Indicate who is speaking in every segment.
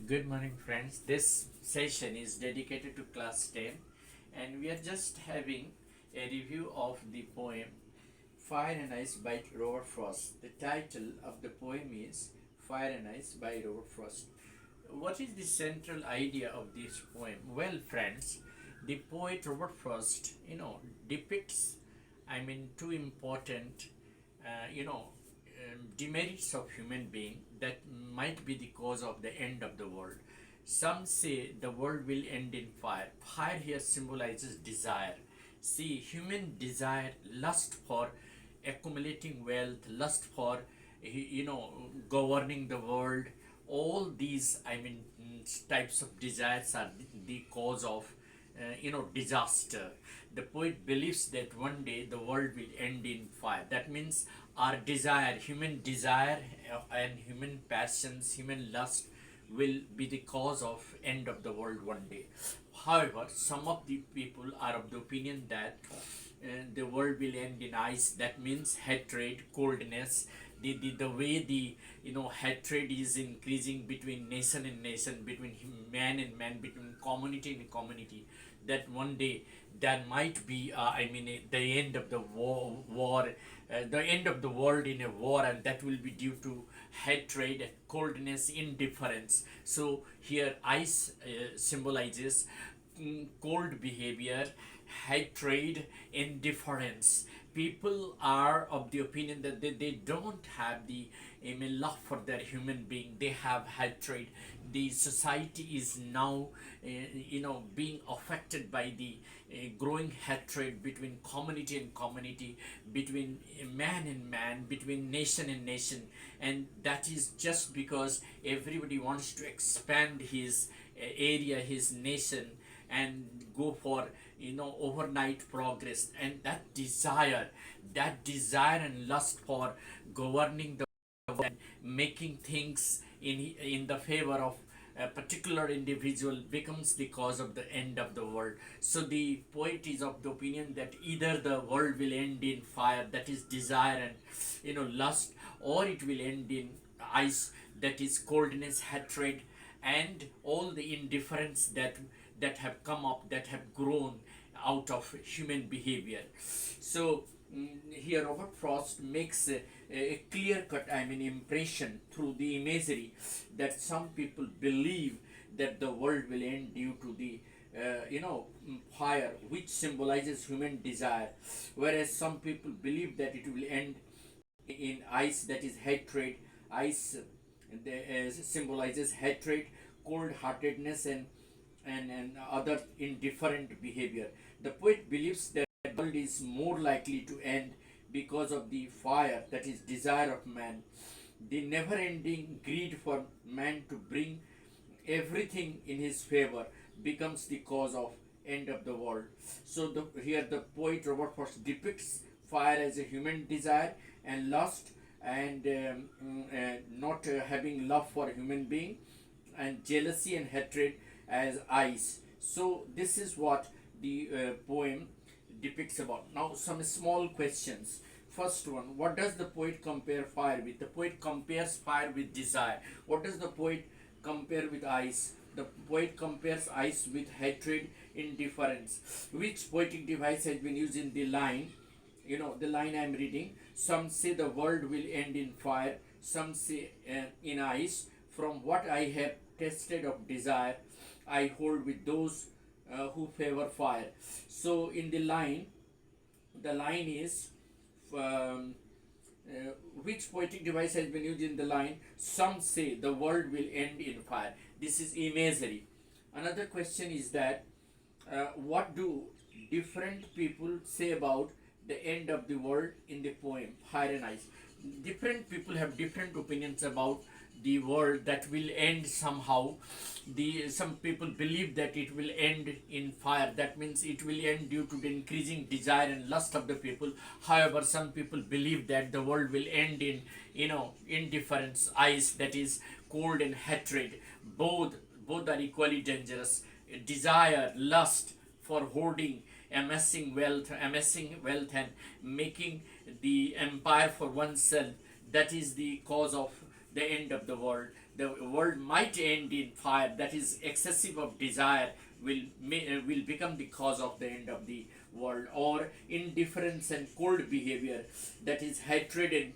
Speaker 1: Good morning, friends. This session is dedicated to class 10, and we are just having a review of the poem Fire and Ice by Robert Frost. The title of the poem is Fire and Ice by Robert Frost. What is the central idea of this poem? Well, friends, the poet Robert Frost, depicts, two important, demerits of human being that might be the cause of the end of the world. Some say the world will end in fire. Fire here symbolizes desire. See, human desire, lust for accumulating wealth, lust for governing the world. All these, types of desires are the cause of disaster. The poet believes that one day the world will end in fire. That means our human desire, and human passions, human lust will be the cause of end of the world one day. However, some of the people are of the opinion that the world will end in ice. That means hatred, coldness, the way the hatred is increasing between nation and nation, between man and man, between community and community, that one day there might be the end of the war, the end of the world in a war, and that will be due to hatred, coldness, indifference. So here ice symbolizes cold behavior, hatred, indifference. People are of the opinion that they don't have the love for their human being. They have hatred. The society is now being affected by the growing hatred between community and community, between man and man, between nation and nation. And that is just because everybody wants to expand his area, his nation, and go for overnight progress. And that desire and lust for governing the world and making things in the favor of a particular individual becomes the cause of the end of the world. So the poet is of the opinion that either the world will end in fire, that is desire and lust, or it will end in ice, that is coldness, hatred, and all the indifference that have come up, that have grown out of human behavior. So here Robert Frost makes a clear cut impression through the imagery that some people believe that the world will end due to the fire, which symbolizes human desire, whereas some people believe that it will end in ice, that is hatred. Ice symbolizes hatred, cold heartedness, and other indifferent behavior. The poet believes that the world is more likely to end because of the fire, that is desire of man, the never ending greed for man to bring everything in his favor becomes the cause of end of the world. So here the poet Robert Frost depicts fire as a human desire and lust, and not having love for a human being, and jealousy and hatred as ice. So this is what the poem depicts about. Now some small questions. First one, what does the poet compare fire with? The poet compares fire with desire. What does the poet compare with ice? The poet compares ice with hatred, indifference. Which poetic device has been used in the line? The line I am reading: some say the world will end in fire, some say in ice. From what I have tested of desire, I hold with those who favor fire. So in the line is, um, which poetic device has been used in the line? Some say the world will end in fire. This is imagery. Another question is that what do different people say about the end of the world in the poem Fire and Ice? Different people have different opinions about the world that will end somehow. Some people believe that it will end in fire. That means it will end due to the increasing desire and lust of the people. However, some people believe that the world will end in indifference, ice, that is cold, and hatred. Both are equally dangerous. Desire, lust for hoarding, amassing wealth, and making the empire for oneself, that is the cause of the end of the world. the world might end in fire, that is excessive of desire will become the cause of the end of the world. Or indifference and cold behavior, that is hatred and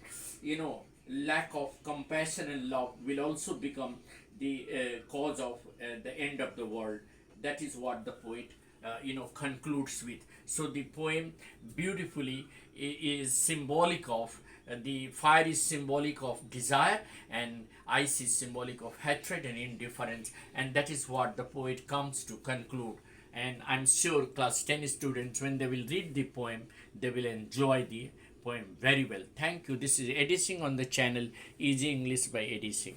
Speaker 1: lack of compassion and love, will also become the cause of the end of the world. That is what the poet concludes with. So the poem beautifully is symbolic of the fire is symbolic of desire, and ice is symbolic of hatred and indifference, and that is what the poet comes to conclude. And I'm sure class 10 students, when they will read the poem, they will enjoy the poem very well. Thank you. This is Eddie Singh on the channel Easy English by Eddie Singh.